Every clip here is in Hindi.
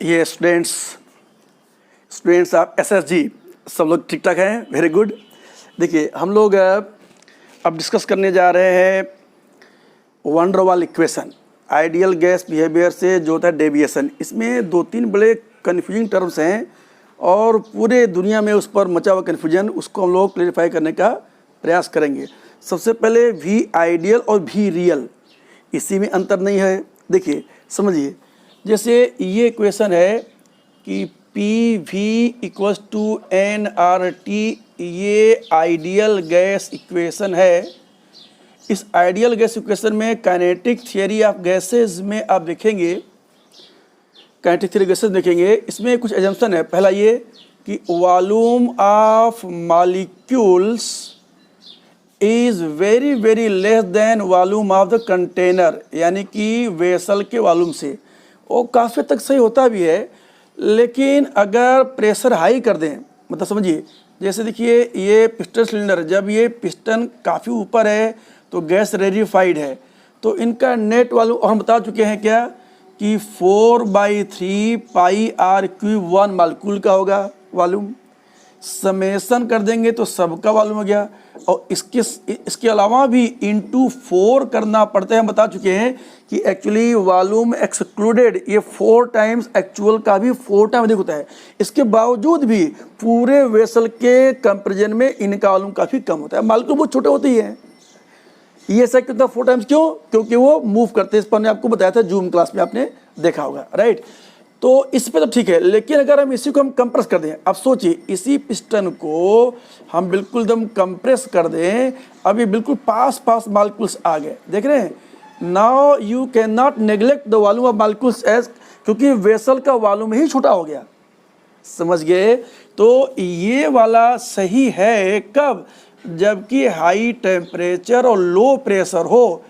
ये स्टूडेंट्स आप SSG सब लोग ठीक ठाक हैं? Very good. देखिए हम लोग अब डिस्कस करने जा रहे हैं वन डर वाल इक्वेशन, आइडियल गैस बिहेवियर से जो होता है डेविएशन। इसमें 2-3 बड़े कन्फ्यूजिंग टर्म्स हैं और पूरे दुनिया में उस पर मचा हुआ कन्फ्यूजन, उसको हम लोग क्लियरिफाई करने का प्रयास करेंगे। सबसे पहले वी आइडियल और वी रियल, इसी में अंतर नहीं है। देखिए समझिए, जैसे ये इक्वेशन है कि P V equals to N R T, ये आइडियल गैस इक्वेशन है। इस आइडियल गैस इक्वेशन में काइनेटिक थियरी ऑफ गैसेज में आप देखेंगे, काइनेटिक थियरी गैसेज देखेंगे, इसमें कुछ एजम्पशन है। पहला ये कि volume of molecules is very very less than volume of the container, यानी कि वेसल के वॉल्यूम से। वो काफ़ी तक सही होता भी है, लेकिन अगर प्रेशर हाई कर दें, मतलब समझिए, जैसे देखिए ये पिस्टन सिलेंडर, जब ये पिस्टन काफ़ी ऊपर है तो गैस रेरिफाइड है, तो इनका नेट वॉल्यूम, और हम बता चुके हैं क्या कि 4/3 पाई आर क्यूब 1 मालिक्यूल का होगा वॉल्यूम। समेशन कर देंगे तो सबका वॉल्यूम हो गया, और इसके अलावा भी इंटू 4 करना पड़ता है। हम बता चुके हैं कि एक्चुअली वॉल्यूम एक्सक्लूडेड, ये 4 टाइम्स एक्चुअल का भी 4 टाइम अधिक होता है। इसके बावजूद भी पूरे वेसल के कंपेरिजन में इनका वॉल्यूम काफ़ी कम होता है। मालिक्यूल बहुत छोटे होते ही हैं। ये ऐसा कितना 4 टाइम्स क्यों? क्योंकि वो मूव करते हैं। इस पर हमने आपको बताया था जूम क्लास में, आपने देखा होगा, राइट। तो इस पे तो ठीक है, लेकिन अगर हम इसी को हम कंप्रेस कर दें, अब सोचिए इसी पिस्टन को हम बिल्कुल एकदम कंप्रेस कर दें, अभी बिल्कुल पास मॉलिक्यूल्स आ गए, देख रहे हैं। Now you can not neglect the volume of molecules as, क्योंकि वेसल का वॉल्यूम ही छोटा हो गया, समझ गए। तो ये वाला सही है कब? जबकि हाई टेम्परेचर और लो प्रेशर हो,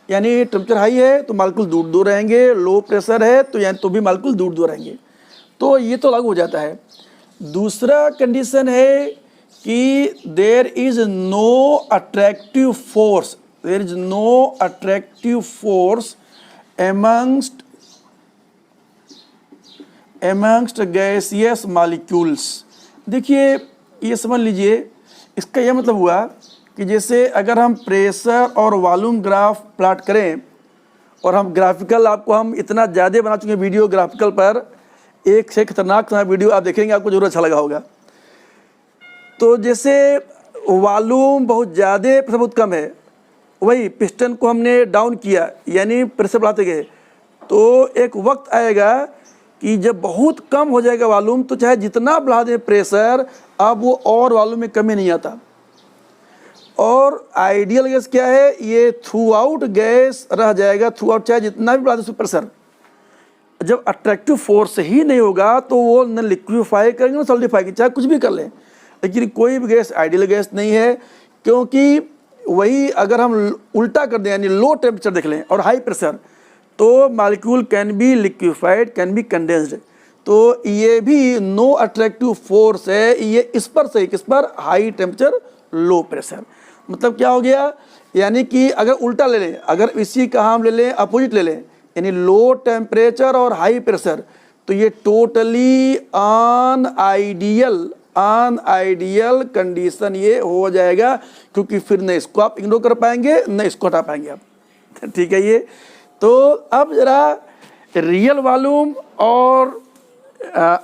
यानी टेम्परेचर हाई है तो मालिक्यूल दूर दूर रहेंगे, लो प्रेशर है तो यानी तो भी मालिक्यूल दूर दूर रहेंगे। तो ये तो लागू हो जाता है। दूसरा कंडीशन है कि there is no attractive force, there is no attractive force amongst gaseous molecules. देखिए ये समझ लीजिए, इसका यह मतलब हुआ कि जैसे अगर हम प्रेशर और वॉल्यूम ग्राफ प्लॉट करें, और हम ग्राफिकल, आपको हम इतना ज़्यादा बना चुके हैं वीडियो ग्राफिकल पर, एक से खतरनाक वीडियो आप देखेंगे, आपको जरूर अच्छा लगा होगा। तो जैसे वॉल्यूम बहुत ज़्यादा, प्रेशर बहुत कम है, वही पिस्टन को हमने डाउन किया, यानी प्रेशर बढ़ाते गए, तो एक वक्त आएगा कि जब बहुत कम हो जाएगा वॉल्यूम, तो चाहे जितना बढ़ा दें प्रेशर, अब वो और वॉल्यूम में कमी नहीं आता। और आइडियल गैस क्या है? ये थ्रू आउट गैस रह जाएगा, थ्रू आउट, चाहे जितना भी बढ़ा दे प्रेशर। जब अट्रैक्टिव फोर्स ही नहीं होगा तो वो न लिक्विफाई करेंगे न सॉलिडिफाई, चाहे कुछ भी कर लें। लेकिन कोई भी गैस आइडियल गैस नहीं है, क्योंकि वही अगर हम उल्टा कर दें, यानी लो टेम्परेचर देख लें और हाई प्रेशर, तो molecule can be liquefied, can be condensed. तो ये भी नो अट्रैक्टिव फोर्स है, ये इस पर से, किस पर? High temperature low pressure. मतलब क्या हो गया? यानी कि अगर उल्टा ले लें, अगर इसी का हम ले लें अपोजिट ले लें, यानी लो टेम्परेचर और हाई प्रेशर, तो ये टोटली अनआइडियल कंडीशन ये हो जाएगा, क्योंकि फिर न इसको आप इग्नोर कर पाएंगे न इसको हटा पाएंगे आप, ठीक है। ये तो अब जरा रियल वॉल्यूम और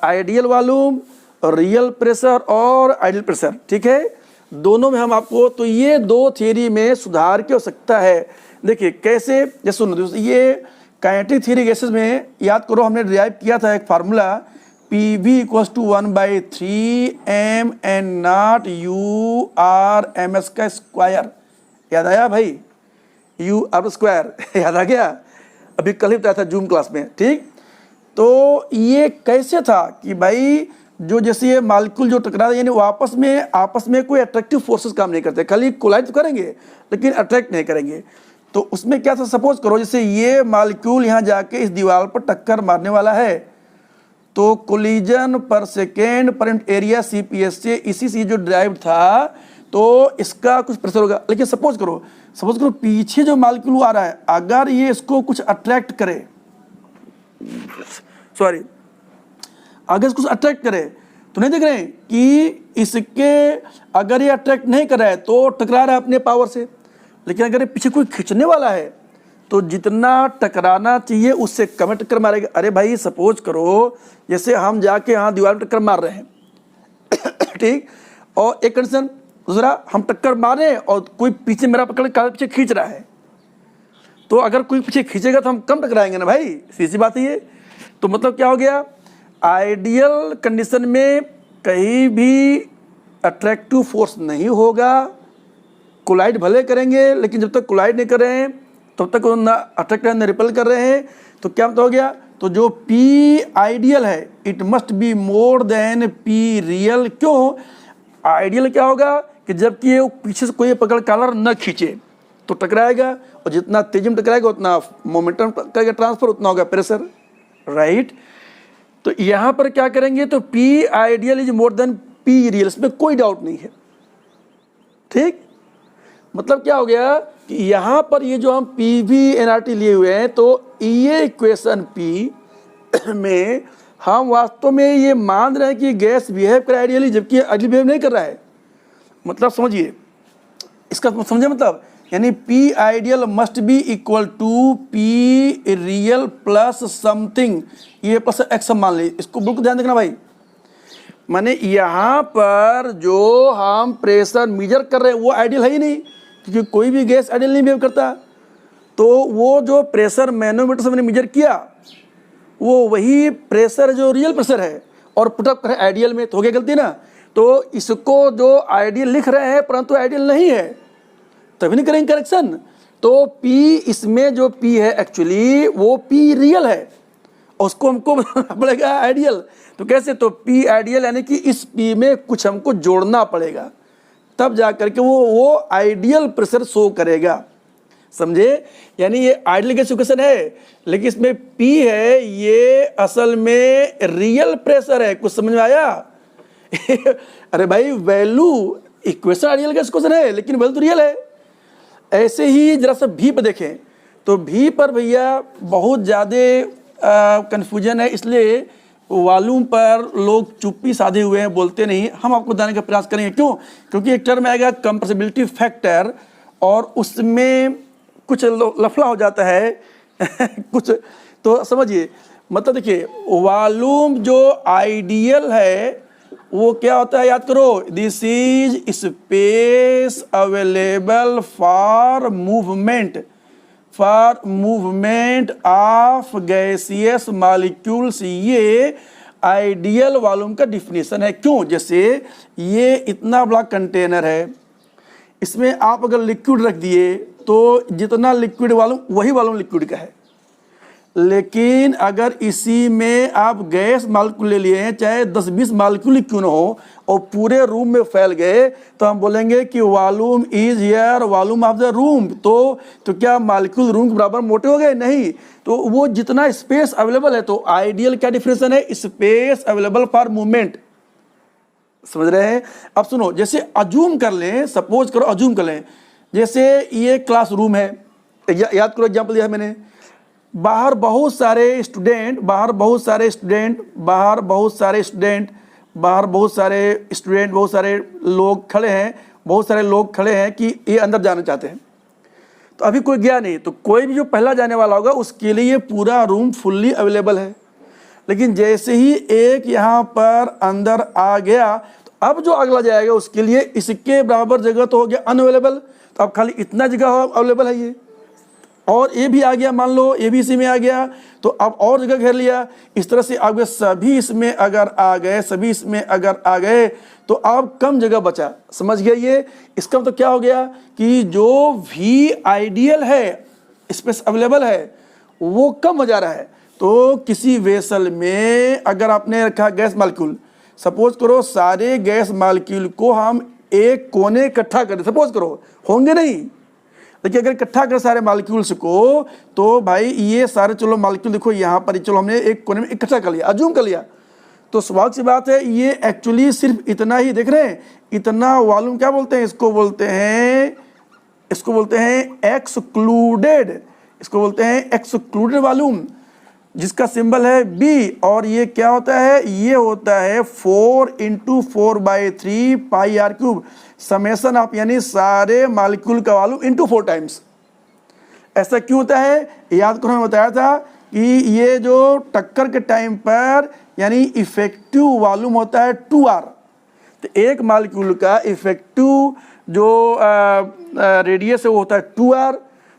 आइडियल वॉल्यूम, रियल प्रेशर और आइडियल प्रेशर, ठीक है, दोनों में हम आपको, तो ये 2 थियरी में सुधार की आवश्यकता है। देखिए कैसे, जैसे सुनो, ये काइनेटिक थियरी गैसेस में याद करो, हमने डिराइव किया था एक formula, P V equals to 1/3 M N naught U R M S का स्क्वायर। याद आया भाई? यू आर स्क्वायर याद आ गया? अभी कल ही बताया था जूम क्लास में, ठीक। तो ये कैसे था कि भाई जो जैसे ये मालिक्यूल जो टकरा रहे, यानी आपस में कोई अट्रैक्टिव फोर्सेस काम नहीं करते, खाली कोलाइड तो करेंगे लेकिन अट्रैक्ट नहीं करेंगे। तो उसमें क्या था, सपोज करो जैसे ये मालिक्यूल यहाँ जाके इस दीवार पर टक्कर मारने वाला है, तो कोलिजन पर second per unit area CPS से इसी से जो ड्राइव था, तो इसका कुछ प्रेशर होगा। लेकिन सपोज करो पीछे जो मालिक्यूल आ रहा है, अगर ये इसको कुछ अट्रैक्ट करे, सॉरी अगर कुछ अट्रैक्ट करे तो नहीं देख रहे हैं कि इसके अगर ये अट्रैक्ट नहीं कर रहा है तो टकरा रहा है अपने पावर से, लेकिन अगर ये पीछे कोई खींचने वाला है तो जितना टकराना चाहिए उससे कम टक्कर मारेगा। अरे भाई सपोज करो जैसे हम जाके यहाँ दीवार में टक्कर मार रहे हैं ठीक, और एक कंडीशन, दूसरा हम टक्कर मारे और कोई पीछे मेरा पकड़ के पीछे खींच रहा है, तो अगर कोई पीछे खींचेगा तो हम कम टकराएंगे ना भाई, सीधी बात है ये। तो मतलब क्या हो गया, आइडियल कंडीशन में कहीं भी अट्रैक्टिव फोर्स नहीं होगा, कोलाइड भले करेंगे लेकिन जब तक कोलाइड नहीं कर रहे हैं तब तक ना अट्रैक्ट ना रिपेल कर रहे हैं, तो क्या मतलब हो गया, तो जो पी आइडियल है it must be more then P real. क्यों, आइडियल क्या होगा कि जबकि ये पीछे से कोई पकड़ कॉलर न खींचे तो टकराएगा, और जितना तेजी में टकराएगा उतना मोमेंटम करेगा ट्रांसफर, उतना होगा प्रेशर, राइट। तो यहाँ पर क्या करेंगे, तो P ideal is more than P real, इसमें कोई डाउट नहीं है, ठीक। मतलब क्या हो गया कि यहाँ पर ये जो हम P V N R T लिए हुए हैं, तो ये इक्वेशन पी में हम वास्तव में ये मान रहे हैं कि गैस बिहेव कर आइडियली, जबकि आइडियल बिहेव नहीं कर रहा है। मतलब समझिए इसका समझे, मतलब यानी P ideal must be equal to P real plus something, ये प्लस एक्स मान ली, इसको बिल्कुल ध्यान देखना भाई। माने यहाँ पर जो हम प्रेशर मेजर कर रहे हैं वो आइडियल है ही नहीं, क्योंकि कोई भी गैस आइडियल नहीं बिहेव करता। तो वो जो प्रेशर मैनोमीटर से मैंने मेजर किया वो वही प्रेशर जो रियल प्रेशर है और पुटअप करें आइडियल में, तो हो गया गलती ना। तो इसको जो आइडियल लिख रहे हैं परंतु आइडियल नहीं है, तभी नहीं करेंगे करेक्शन। तो P इसमें जो P है एक्चुअली वो P रियल है, उसको हमको बनाना पड़ेगा आइडियल। तो कैसे, तो P आइडियल यानी कि इस P में कुछ हमको जोड़ना पड़ेगा, तब जा करके वो आइडियल प्रेशर शो करेगा, समझे। यानी ये आइडियल गैस इक्वेशन है लेकिन इसमें P है, ये असल में रियल प्रेशर है, कुछ समझ में आया अरे भाई value equation ideal gas equation है लेकिन वैल्यू तो रियल है। ऐसे ही जरा सा भी पर देखें, तो भी पर भैया बहुत ज़्यादा कन्फ्यूजन है, इसलिए वॉल्यूम पर लोग चुप्पी साधे हुए हैं, बोलते नहीं। हम आपको बताने का प्रयास करेंगे, क्यों, क्योंकि एक टर्म आएगा कंप्रेसिबिलिटी फैक्टर और उसमें कुछ लफड़ा हो जाता है कुछ, तो समझिए। मतलब देखिए वॉल्यूम जो आइडियल है वो क्या होता है, याद करो, this is space available for movement of gaseous molecules, ये आइडियल वॉल्यूम का डिफिनीशन है। क्यों, जैसे ये इतना बड़ा कंटेनर है, इसमें आप अगर लिक्विड रख दिए तो जितना लिक्विड वॉल्यूम वही वॉल्यूम लिक्विड का है, लेकिन अगर इसी में आप गैस मालिक्यूल ले लिए हैं, चाहे 10-20 मालिक्यूल क्यों ना हो, और पूरे रूम में फैल गए, तो हम बोलेंगे कि volume is here volume of the room. तो क्या मालिक्यूल रूम के बराबर मोटे हो गए? नहीं। तो वो जितना स्पेस अवेलेबल है, तो आइडियल क्या डिफिनेशन है, स्पेस अवेलेबल फॉर मूवमेंट, समझ रहे हैं। अब सुनो, जैसे अज्यूम कर लें, सपोज करो अज्यूम कर लें, जैसे ये क्लासरूम है, याद करो एग्जाम्पल दिया है मैंने, बाहर बहुत सारे स्टूडेंट, बहुत सारे लोग खड़े हैं कि ये अंदर जाना चाहते हैं। तो अभी कोई गया नहीं, तो कोई भी जो पहला जाने वाला होगा उसके लिए ये पूरा रूम फुल्ली अवेलेबल है। लेकिन जैसे ही एक यहाँ पर अंदर आ गया, तो अब जो अगला जाएगा उसके लिए इसके बराबर जगह तो हो गया अनअवेलेबल, तो अब खाली इतना जगह अवेलेबल है ये, और ये भी आ गया, मान लो ये भी इसी में आ गया, तो अब और जगह घेर लिया। इस तरह से आप सभी इसमें अगर आ गए तो अब कम जगह बचा, समझ गया ये। इसका मतलब क्या हो गया कि जो भी आइडियल है, स्पेस अवेलेबल है, वो कम हो जा रहा है। तो किसी वेसल में अगर आपने रखा गैस मालिक्यूल, सपोज करो सारे गैस मालिक्यूल को हम एक कोने इकट्ठा करें, सपोज करो, होंगे नहीं, देखिए अगर इकट्ठा करें सारे मालिक्यूल्स को, तो भाई ये सारे चलो मालिक्यूल देखो यहाँ पर, चलो हमने एक कोने में इकट्ठा कर लिया, अज्यूम कर लिया, तो स्वाभाविक सी बात है ये एक्चुअली सिर्फ इतना ही देख रहे हैं, इतना वॉल्यूम क्या बोलते हैं, इसको बोलते हैं एक्सक्लूडेड वॉल्यूम। जिसका सिंबल है बी, और ये क्या होता है, ये होता है 4 × 4/3 पाई आर क्यूब, समेशन ऑफ यानी सारे मालिक्यूल का वॉल्यूम इंटू 4 टाइम्स। ऐसा क्यों होता है, याद करो मैंने बताया था कि ये जो टक्कर के टाइम पर यानी इफेक्टिव वॉल्यूम होता है 2r, तो एक मालिक्यूल का इफेक्टिव जो रेडियस है वो होता है 2r,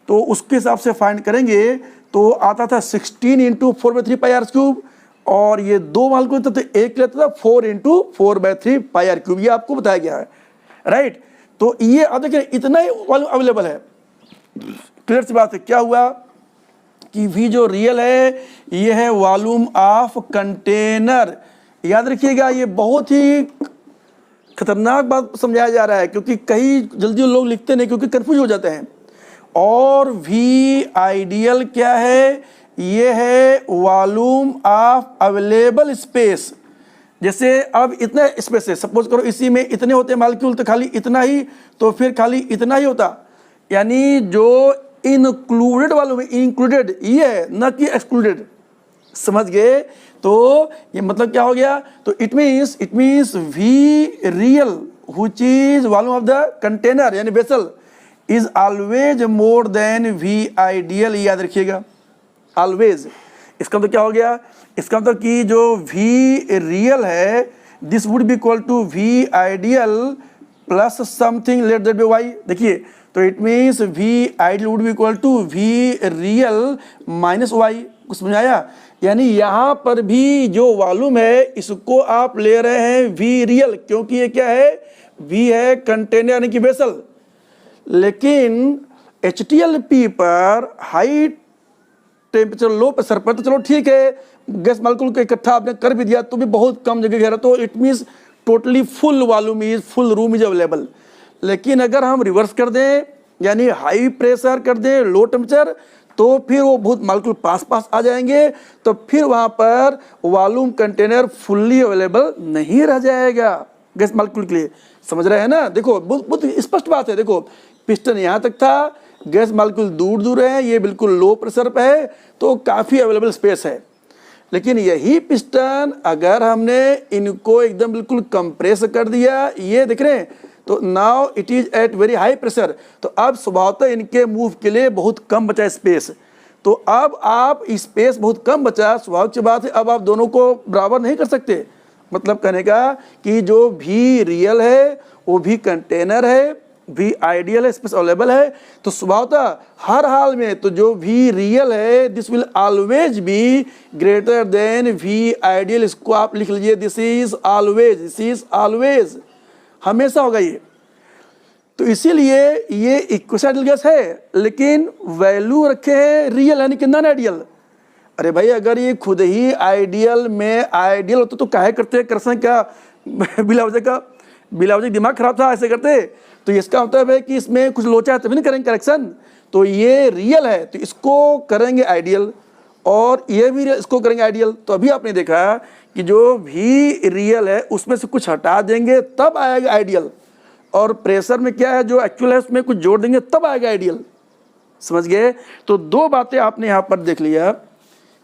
तो उसके हिसाब से फाइंड करेंगे तो आता था 16 × 4/3 पाई आर क्यूब, और ये दो मालिक्यूल तो एक लेता था 4 × 4/3 पाई आर क्यूब, ये आपको बताया गया है, राइट। तो ये अब देखिए इतना ही वॉल्यूम अवेलेबल है, क्लियर सी बात है। क्या हुआ कि V जो रियल है ये है वॉल्यूम ऑफ कंटेनर। याद रखिएगा ये बहुत ही खतरनाक बात समझाया जा रहा है, क्योंकि कई जल्दी लोग लिखते नहीं क्योंकि कंफ्यूज हो जाते हैं। और V आइडियल क्या है, ये है वॉल्यूम ऑफ अवेलेबल स्पेस। जैसे अब इतना स्पेस है, सपोज करो इसी में इतने होते मालिक्यूल, तो खाली इतना ही, तो फिर खाली इतना ही होता, यानी जो इंक्लूडेड वॉल्यूम, इंक्लूडेड ये है न कि एक्सक्लूडेड, समझ गए। तो ये मतलब क्या हो गया, तो it means V real which is volume of the container यानी vessel is always more than V ideal, याद रखिएगा ऑलवेज। इसका मतलब क्या हो गया, इसका मतलब कि जो वी रियल है this would be equal to V ideal plus something let that be Y. देखिए तो it means V ideal would be equal to V real minus Y. कुछ समझ आया, यानी यहाँ पर भी जो वॉल्यूम है इसको आप ले रहे हैं वी रियल, क्योंकि ये क्या है, वी है कंटेनर यानी कि वेसल। लेकिन HTLP पर हाई टेम्परेचर लो प्रेशर पर तो चलो ठीक है, गैस मालिक्यूल को इकट्ठा आपने कर भी दिया तो भी बहुत कम जगह घेरा, तो it means totally full volume is, full room is available. लेकिन अगर हम रिवर्स कर दें यानी हाई प्रेशर कर दें लो टेम्परेचर, तो फिर वो बहुत मालिक्यूल पास पास आ जाएंगे, तो फिर वहाँ पर वॉल्यूम कंटेनर फुल्ली अवेलेबल नहीं रह जाएगा गैस मालिक्यूल के लिए। समझ रहे हैं ना, देखो बहुत स्पष्ट बात है। देखो पिस्टन यहाँ तक था, गैस मालिक्यूल दूर दूर है, ये बिल्कुल लो प्रेशर पे है, तो काफ़ी अवेलेबल स्पेस है। लेकिन यही पिस्टन अगर हमने इनको एकदम बिल्कुल कंप्रेस कर दिया, ये देख रहे हैं, तो now it is at very high pressure, तो अब स्वभावतः इनके मूव के लिए बहुत कम बचा स्पेस। तो अब आप स्पेस बहुत कम बचा, स्वाभाविक सी बात है अब आप दोनों को बराबर नहीं कर सकते। मतलब कहने का कि जो भी रियल है वो भी कंटेनर है, भी आइडियल है, स्पेस अवेलेबल है, तो स्वभावतः हर हाल में तो जो भी रियल है this will always be greater than V ideal. इसको आप लिख लीजिए, दिस इज ऑलवेज, हमेशा होगा ये। तो इसीलिए ये इक्विसेंट गैस है, लेकिन वैल्यू रखे हैं रियल यानी कि नॉन आइडियल। अरे भाई अगर ये खुद ही आइडियल में आइडियल होता तो काहे करते, करते क्या बिला वजह दिमाग खराब था ऐसे करते। तो इसका मतलब है कि इसमें कुछ लोचा है तभी नहीं करेंगे करेक्शन। तो ये रियल है तो इसको करेंगे आइडियल, और ये भी इसको करेंगे आइडियल। तो अभी आपने देखा कि जो भी रियल है उसमें से कुछ हटा देंगे तब आएगा आइडियल, और प्रेशर में क्या है जो एक्चुअल है उसमें कुछ जोड़ देंगे तब आएगा आइडियल। समझ गए। तो दो बातें आपने यहाँ पर देख लिया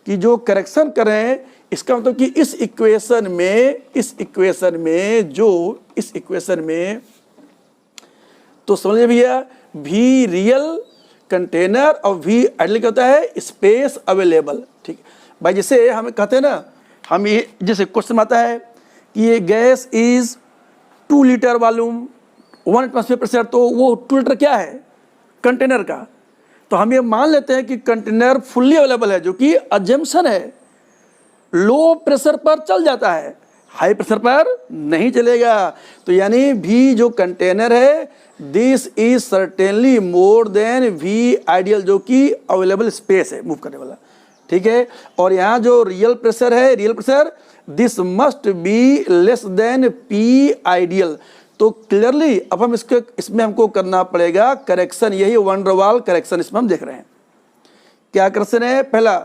कि जो करेक्शन करें, इसका मतलब कि इस इक्वेशन में तो समझिए भैया वी रियल कंटेनर और वी आइडियल क्या होता है, स्पेस अवेलेबल। ठीक भाई, जैसे हम कहते हैं ना, हम ये जैसे क्वेश्चन आता है कि ये gas is 2 litre volume 1 atmosphere pressure, तो वो 2 लीटर क्या है कंटेनर का। तो हम ये मान लेते हैं कि कंटेनर फुल्ली अवेलेबल है, जो कि अजम्पशन है। लो प्रेशर पर चल जाता है, हाई प्रेशर पर नहीं चलेगा। तो यानी भी जो कंटेनर है this is certainly more than V ideal, जो कि अवेलेबल स्पेस है मूव करने वाला। ठीक है। और यहाँ जो रियल प्रेशर है, real pressure this must be less then P ideal. तो क्लियरली अब हम इसमें हमको करना पड़ेगा करेक्शन, यही वन डर वाल करेक्शन इसमें हम देख रहे हैं। क्या करेक्शन है, पहला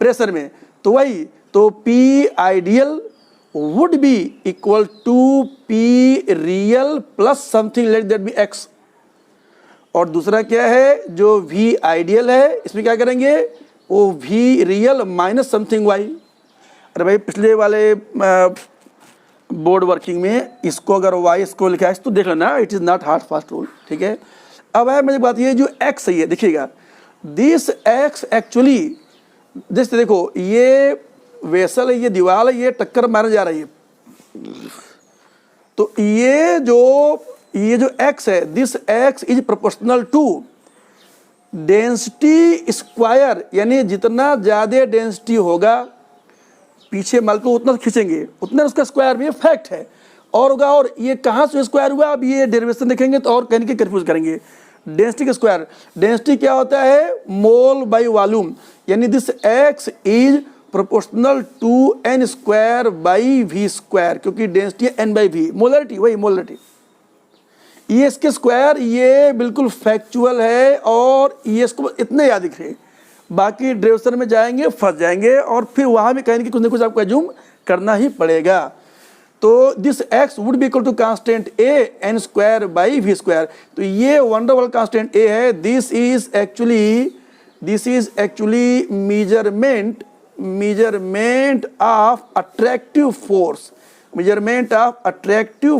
प्रेशर में तो वही, तो P ideal would be equal to P real plus something let that be X. और दूसरा क्या है, जो वी आइडियल है इसमें क्या करेंगे, वो we real minus something Y. अरे भाई पिछले वाले बोर्ड वर्किंग में इसको अगर वाई इसको लिखा है तो देख लेना, it is not hard fast rule, ठीक है। अब है मेरी बात ये जो एक्स है, ये देखिएगा दिस एक्स एक्चुअली दिस, देखो ये वेसल है, ये दीवार है, ये टक्कर मारने जा रही है, तो ये जो x है, this x is proportional to density square, यानी जितना ज़्यादा डेंसिटी होगा पीछे माल को उतना खींचेंगे, उतना उसका स्क्वायर भी फैक्ट है। और होगा, और ये कहाँ से स्क्वायर हुआ, अब ये डेरिवेशन देखेंगे तो और कहीं के कन्फ्यूज करेंगे। डेंसिटी का स्क्वायर, डेंसिटी क्या होता है, मोल बाई वॉल्यूम, यानी this x is proportional to n square by v square, क्योंकि डेंसिटी है n बाई वी, मोलरिटी वही मोलरिटी। ये इसके स्क्वायर ये बिल्कुल फैक्चुअल है, और ये इसको इतने याद रखिए, बाकी डेरिवेशन में जाएंगे फंस जाएंगे, और फिर वहाँ भी कहेंगे कि कुछ ना कुछ आपको एज्यूम करना ही पड़ेगा। तो this x would be equal to constant a n square by V square. तो ये वंडरफुल कांस्टेंट a है, this is actually measurement of attractive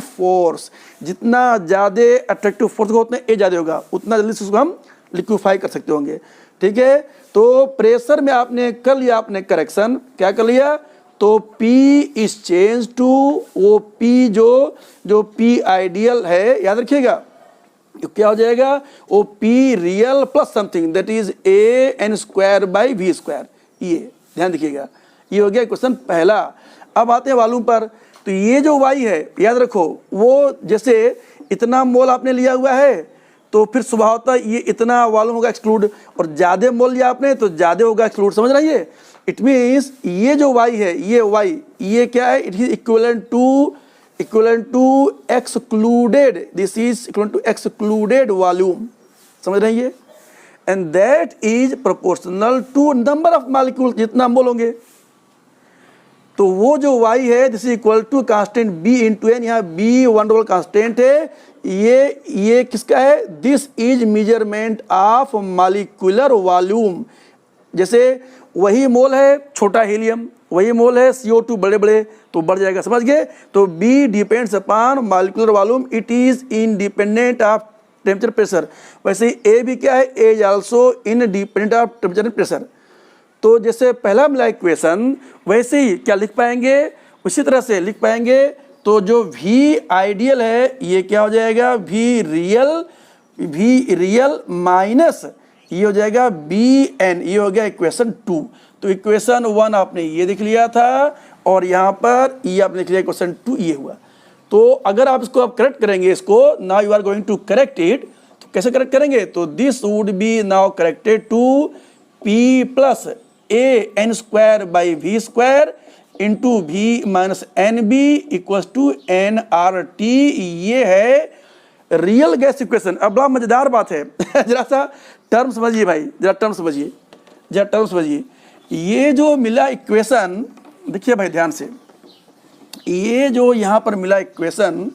force, जितना ज़्यादा अट्रैक्टिव फोर्स होगा उतना ए ज़्यादा होगा, उतना जल्दी से उसको हम लिक्विफाई कर सकते होंगे, ठीक है। तो प्रेशर में आपने कर लिया, आपने करेक्शन क्या कर लिया, तो P इज चेंज टू वो P जो P आइडियल है, याद रखिएगा तो क्या हो जाएगा, वो P real plus something that is a n square by V square. ये ध्यान रखिएगा, ये हो गया क्वेश्चन पहला। अब आते हैं वॉल्यूम पर, तो ये जो y है याद रखो, वो जैसे इतना मोल आपने लिया हुआ है तो फिर स्वभावतः ये इतना वॉल्यूम होगा एक्सक्लूड, और ज़्यादा मोल लिया आपने तो ज़्यादा होगा एक्सक्लूड, समझ रही है। इट मीन्स ये जो y है, ये y ये क्या है, it is equivalent to excluded, this is equivalent to excluded volume, समझ रही है। And that is proportional to number of molecule, जितना मोल होंगे। तो वो जो y है this is equal to constant b into N, यहाँ b वंडरफुल कांस्टेंट है, ये किसका है, this is measurement of molecular volume. जैसे वही मोल है छोटा हीलियम, वही मोल है CO2 बड़े बड़े, तो बढ़ जाएगा, समझ गए। तो b depends upon molecular volume, it is independent of temperature pressure. वैसे ही ए भी क्या है, A is also independent of temperature and pressure. तो जैसे पहला मिला इक्वेशन, वैसे ही क्या लिख पाएंगे, उसी तरह से लिख पाएंगे। तो जो V आइडियल है ये क्या हो जाएगा, V रियल माइनस ये हो जाएगा BN, ये हो गया इक्वेशन 2। तो इक्वेशन 1 आपने ये देख लिया था, और यहाँ पर ये आपने लिख लिया इक्वेशन 2, ये हुआ। तो अगर आप इसको आप करेक्ट करेंगे, इसको now you are going to correct it, तो कैसे करेक्ट करेंगे, तो this would be now corrected to P plus a n square by V square into v minus N B equals to nRT। ये है रियल गैस इक्वेशन। अब बड़ा मजेदार बात है जरा सा टर्म समझिए भाई, जरा टर्म समझिए। ये जो मिला इक्वेशन, देखिए भाई ध्यान से, ये जो यहाँ पर मिला इक्वेशन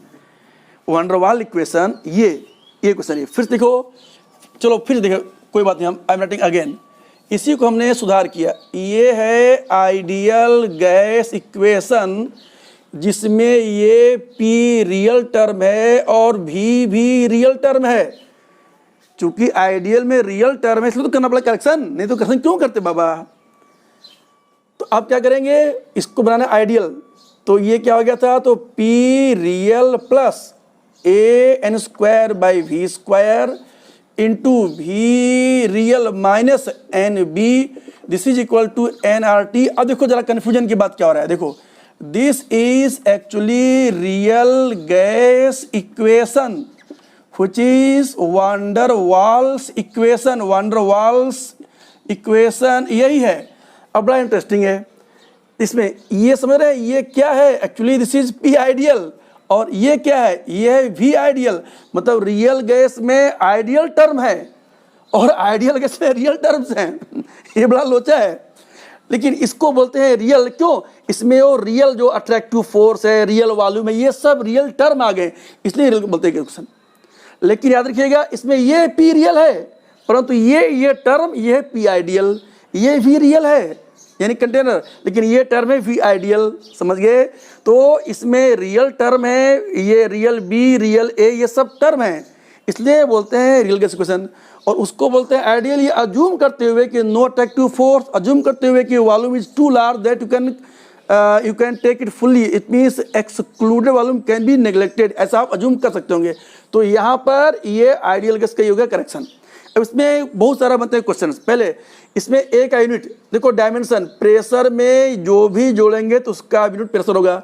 वंडरवाल इक्वेशन, ये इक्वेशन है। फिर देखो, चलो फिर देखो, कोई बात नहीं, हम आई एम राइटिंग अगेन, इसी को हमने सुधार किया। ये है आइडियल गैस इक्वेशन, जिसमें ये P रियल टर्म है और V भी रियल टर्म है। चूंकि आइडियल में रियल टर्म है इसलिए तो करना पड़ा करेक्शन, नहीं तो करेक्शन क्यों करते बाबा। तो अब क्या करेंगे, इसको बनाना आइडियल, तो ये क्या हो गया था, तो P real plus a n square by V square into V real minus N B, this is equal to nRT। अब देखो जरा कन्फ्यूजन की बात क्या हो रहा है, देखो this is actually real gas equation which is Van der Waals equation यही है। अब बड़ा इंटरेस्टिंग है इसमें, ये समझ रहे हैं ये क्या है, actually this is P ideal, और ये क्या है, ये है V आइडियल। मतलब रियल गैस में आइडियल टर्म है और आइडियल गैस में रियल टर्म्स हैं ये बड़ा लोचा है, लेकिन इसको बोलते हैं रियल। क्यों, इसमें वो रियल जो अट्रैक्टिव फोर्स है, रियल वॉल्यूम है, ये सब रियल टर्म आ गए, इसलिए रियल बोलते हैं क्वेश्चन। लेकिन याद रखिएगा इसमें ये P रियल है, परंतु ये टर्म ये है P आइडियल, ये भी रियल है यानी कंटेनर, लेकिन ये टर्म है वी आइडियल, समझ गए। तो इसमें रियल टर्म है, ये रियल बी, रियल ए, ये सब टर्म है, इसलिए बोलते हैं रियल गैस इक्वेशन। और उसको बोलते हैं आइडियल, ये अज्यूम करते हुए कि नो अट्रैक्टिव फोर्स, अज्यूम करते हुए कि volume is too large that you can take it fully, it means excluded volume can be neglected, ऐसा आप अज्यूम कर सकते होंगे। तो यहाँ पर ये आइडियल गैस का ही होगा करेक्शन। अब इसमें बहुत सारा बनते हैं क्वेश्चन। पहले इसमें ए का यूनिट देखो, डायमेंशन, प्रेशर में जो भी जोड़ेंगे तो उसका यूनिट प्रेशर होगा।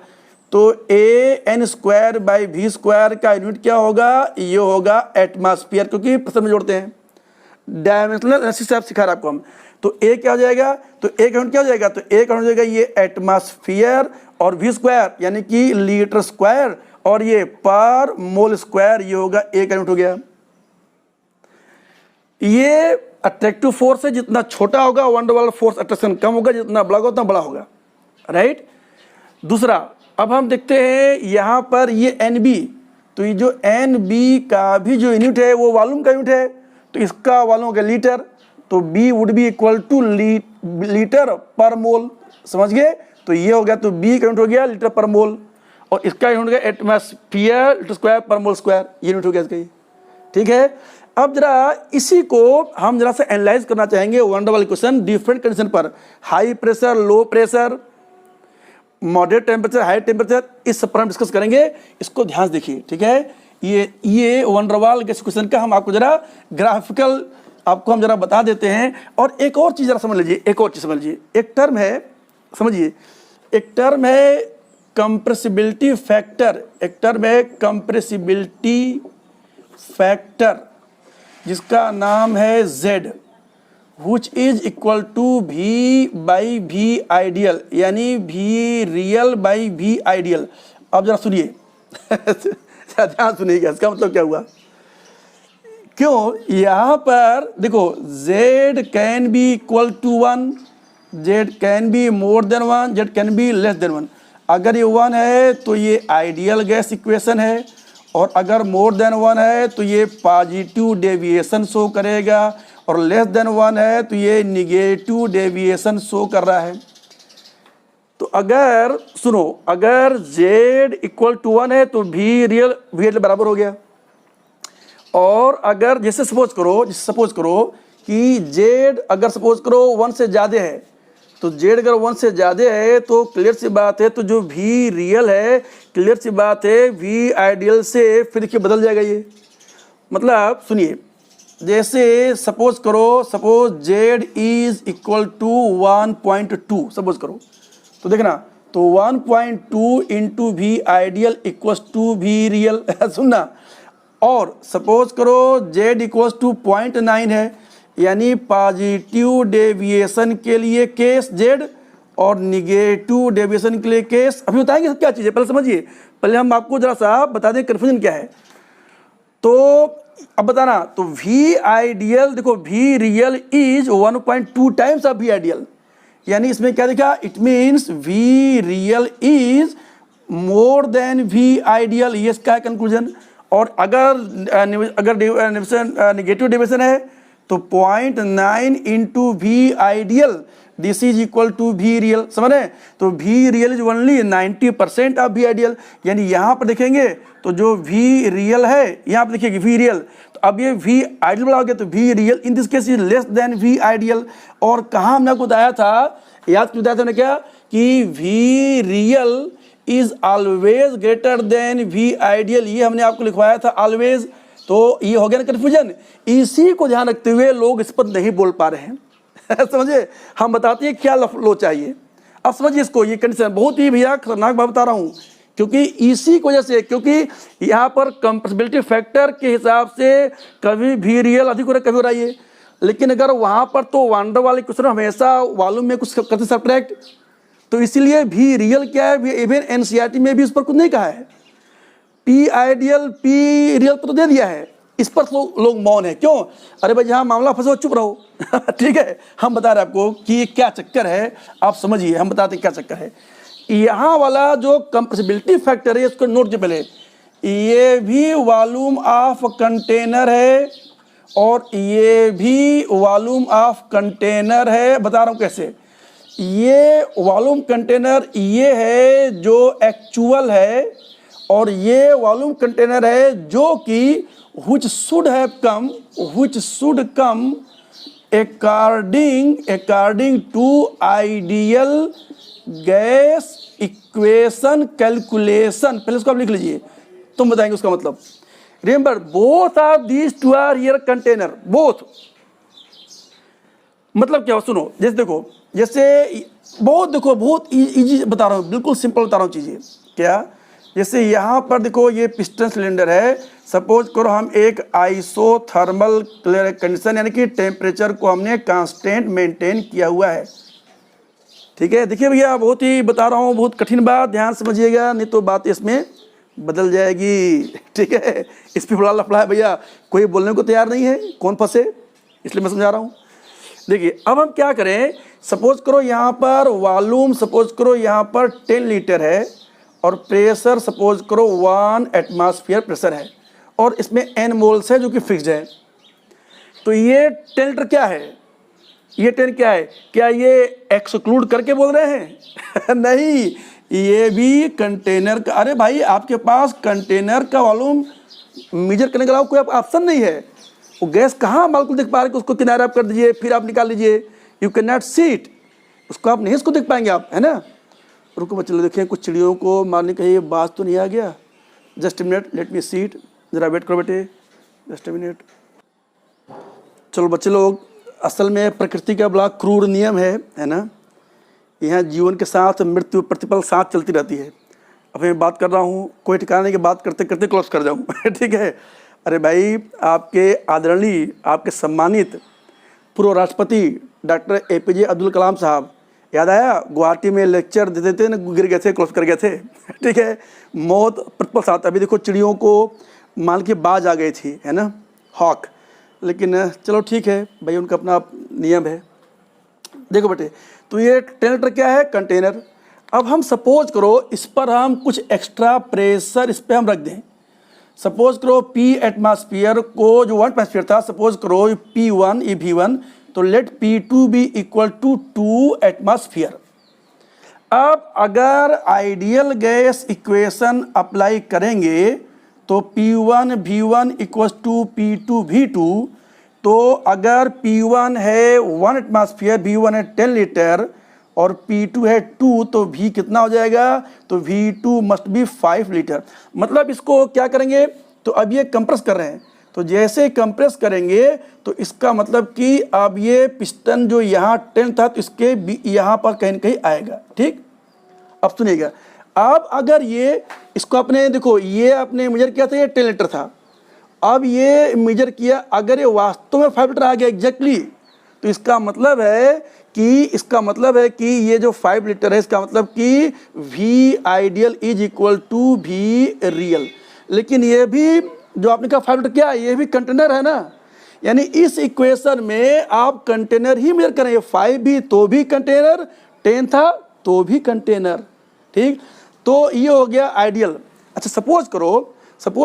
तो A N square by V square का यूनिट क्या होगा, ये होगा एटमॉस्फेयर, क्योंकि प्रेशर में जोड़ते हैं। डायमेंशनल एनालिसिस से आप सिखा रहा आपको हम। तो ए क्या हो जाएगा, तो ए का यूनिट क्या हो जाएगा, तो ए का यूनिट हो जाएगा ये एटमॉस्फेयर, और वी स्क्वायर यानी कि लीटर स्क्वायर, और ये पर मोल स्क्वायर, ये होगा ए का यूनिट हो गया। ये अट्रैक्टिव फोर्स है, जितना छोटा होगा वन डबल फोर्स अट्रैक्शन कम होगा, जितना बड़ा होगा उतना बड़ा होगा, राइट। दूसरा, अब हम देखते हैं यहाँ पर ये एन बी, तो ये जो एन बी का भी जो यूनिट है वो वॉल्यूम का यूनिट है, तो इसका वॉल्यूम हो गया लीटर, तो B would be equal to litre per mole, समझ गए। तो ये हो गया, तो बी का यूनिट हो गया लीटर पर मोल, और इसका यूनिट हो गया एटमॉस्फेयर लीटर स्क्वायर पर मोल स्क्वायर, ये यूनिट हो गया इसका, ठीक है। अब जरा इसी को हम जरा सा एनालाइज करना चाहेंगे one double equation different condition पर, high pressure, low pressure, moderate temperature, high temperature, इस सब पर हम डिस्कस करेंगे। इसको ध्यान से देखिए, ठीक है। ये वन डबल गैस इक्वेशन का हम आपको जरा ग्राफिकल आपको हम जरा बता देते हैं। और एक और चीज़ जरा समझ लीजिए, एक और चीज़ समझ लीजिए, एक टर्म है, समझिए, एक टर्म है कंप्रेसिबिलिटी फैक्टर, एक टर्म है कंप्रेसिबिलिटी फैक्टर जिसका नाम है Z, which is equal to V by V ideal, यानी V real by V ideal। अब जरा सुनिए ध्यान सुनिएगा, इसका मतलब क्या हुआ, क्यों यहाँ पर देखो Z can be equal to 1, Z can be more than 1, Z can be less than 1। अगर ये 1 है तो ये आइडियल गैस इक्वेशन है, और अगर मोर देन 1 है तो ये पॉजिटिव डेविएशन शो करेगा, और लेस देन 1 है तो ये निगेटिव डेविएशन शो कर रहा है। तो अगर सुनो, अगर Z इक्वल टू 1 है तो V रियल बराबर हो गया, और अगर जैसे सपोज करो कि Z अगर सपोज करो 1 से ज़्यादा है, तो Z अगर 1 से ज़्यादा है तो क्लियर सी बात है, तो जो V रियल है क्लियर सी बात है V आइडियल से फिर देखिए बदल जाएगा ये। मतलब सुनिए, जैसे suppose Z is equal to 1.2 suppose करो, तो देखना, तो 1.2 into V ideal equals to V real सुनना। और सपोज करो Z इक्वल्स टू 0.9 है, यानी पॉजिटिव डेविएशन के लिए केस Z और निगेटिव डेविएशन के लिए केस। अभी बताएंगे सब क्या चीज़ है, पहले समझिए, पहले हम आपको जरा सा बता दें कन्फ्यूजन क्या है। तो अब बताना, तो V आइडियल देखो, V real is 1.2 times of V ideal, यानी इसमें क्या देखा, it means V real is more than V ideal, ये इसका है कंक्लूजन। और अगर निगेटिव डेविएशन है तो 0.9 into V ideal, this is equal to V real, समझ रहे हैं। तो V real is only 90% of V ideal, यानी यहाँ पर देखेंगे तो जो V रियल है, यहाँ पर देखिए V रियल, तो अब ये V आइडियल बड़ा हो गया, तो V real in this case is less than V ideal. और कहाँ हमने आपको बताया था, याद बताया था ना क्या, कि V real is always greater than V ideal, ये हमने आपको लिखवाया था ऑलवेज। तो ये हो गया ना कन्फ्यूजन, इसी को ध्यान रखते हुए लोग इस पर नहीं बोल पा रहे हैं समझे, हम बताते हैं क्या लो चाहिए। अब समझिए इसको, ये कंडीशन बहुत ही भैया खतरनाक बात बता रहा हूँ, क्योंकि इसी की वजह से, क्योंकि यहाँ पर कंप्रेसिबिलिटी फैक्टर के हिसाब से कभी भी रियल अधिक हो रहा है, कभी हो रहा है ये, लेकिन अगर वहाँ पर तो वांडर वाले क्वेश्चन हमेशा वॉल्यूम में कुछ करते सब्ट्रैक्ट, तो इसीलिए भी रियल क्या है, इवन एनसीईआरटी में भी इस पर कुछ नहीं कहा है। पी आइडियल पी रियल तो दे दिया है, इस पर लोग मौन है, क्यों, अरे भाई जहाँ मामला फंसा चुप रहो ठीक है, हम बता रहे हैं आपको कि ये क्या चक्कर है, आप समझिए, हम बताते हैं क्या चक्कर है। यहाँ वाला जो कंप्रेसिबिलिटी फैक्टर है, इसको नोट कीजिए पहले, ये भी वॉल्यूम ऑफ कंटेनर है, और ये भी वॉल्यूम ऑफ कंटेनर है। बता रहा हूँ कैसे। ये वॉल्यूम कंटेनर ये है जो एक्चुअल है, और ये वॉल्यूम कंटेनर है जो कि which should come according to ideal gas equation calculation। पहले इसको आप लिख लीजिए, तुम बताएंगे उसका मतलब। Remember both of these two are here container, both मतलब क्या, सुनो। जैसे देखो, जैसे बहुत इजी बता रहा हूँ, बिल्कुल सिंपल बता रहा हूँ चीजें। क्या, जैसे यहाँ पर देखो ये पिस्टन सिलेंडर है। सपोज करो हम एक आइसोथर्मल कंडीशन यानी कि टेम्परेचर को हमने कांस्टेंट मेंटेन किया हुआ है। ठीक है, देखिए भैया बहुत ही बता रहा हूँ, बहुत कठिन बात, ध्यान समझिएगा, नहीं तो बात इसमें बदल जाएगी। ठीक है, इस पर बड़ा लफड़ा है भैया, कोई बोलने को तैयार नहीं है, कौन फंसे, इसलिए मैं समझा रहा हूँ। देखिए अब हम क्या करें, सपोज करो यहाँ पर वॉल्यूम सपोज करो यहाँ पर 10 लीटर है, और प्रेशर सपोज करो 1 एटमॉस्फेयर प्रेशर है, और इसमें n मोल्स है जो कि फिक्स्ड है। तो ये 10 लीटर क्या है, ये 10 क्या है, क्या ये एक्सक्लूड करके बोल रहे हैं? नहीं, ये भी कंटेनर का। अरे भाई आपके पास कंटेनर का वॉल्यूम मेजर करने के अलावा कोई ऑप्शन नहीं है। वो गैस कहाँ बिल्कुल देख पा रहे, उसको किनारे आप कर दीजिए, फिर आप निकाल लीजिए। You can not see it, उसको आप नहीं इसको देख पाएंगे आप, है ना। रुको बच्चे लोग, देखें कुछ चिड़ियों को मारने का ये बात तो नहीं आ गया। Just a minute, let me see it, जरा वेट करो बेटे, जस्ट ए मिनट। चलो बच्चे लोग, असल में प्रकृति का बड़ा क्रूर नियम है ना। यहाँ जीवन के साथ मृत्यु प्रतिपल साथ चलती रहती है। अब मैं बात कर रहा हूँ, कोई ठिकाने की बात करते करते क्लोज कर जाऊँ। ठीक है। अरे भाई, आपके आदरणीय, आपके सम्मानित पूर्व राष्ट्रपति डॉक्टर APJ अब्दुल कलाम साहब, याद आया, गुवाहाटी में लेक्चर देते थे ना, गिर गए थे, क्लोज कर गए थे। ठीक है, मौत प्रतिपल साथ। अभी देखो चिड़ियों को मान के बाज आ गई थी, है ना, हॉक। लेकिन चलो ठीक है भाई, उनका अपना नियम है। देखो बेटे, तो ये 10 लीटर क्या है, कंटेनर। अब हम सपोज करो इस पर हम कुछ एक्स्ट्रा प्रेशर इस पर हम रख दें। सपोज करो P एटमॉस्फेयर को, जो 1 एटमॉस्फेयर था, सपोज करो P1 ये V1, तो let P2 be equal to 2 atmosphere. अब अगर आइडियल गैस इक्वेशन अप्लाई करेंगे तो P1 V1 equal to P2 V2। तो अगर P1 है 1 एटमॉस्फेयर, V1 है 10 लीटर और P2 है 2, तो V कितना हो जाएगा, तो V2 मस्ट बी 5 लीटर। मतलब इसको क्या करेंगे, तो अब ये कंप्रेस कर रहे हैं, तो जैसे कंप्रेस करेंगे तो इसका मतलब कि अब ये पिस्टन जो यहाँ 10 था, तो इसके यहाँ पर कहीं न कहीं आएगा। ठीक, अब सुनिएगा। अब अगर ये इसको आपने देखो, ये आपने मेजर किया था, ये 10 लीटर था। अब ये मेजर किया, अगर ये वास्तव में 5 लीटर आ गया एग्जैक्टली, तो इसका मतलब है कि ये जो 5 लीटर है, इसका मतलब कि V ideal is equal to V real. लेकिन ये भी जो आपने कहा 5 लीटर क्या है, ये भी कंटेनर है ना। यानी इस इक्वेशन में आप कंटेनर ही मेजर करेंगे। 5 भी तो भी कंटेनर, 10 था तो भी कंटेनर। ठीक, तो ये हो गया आइडियल। अच्छा, सपोज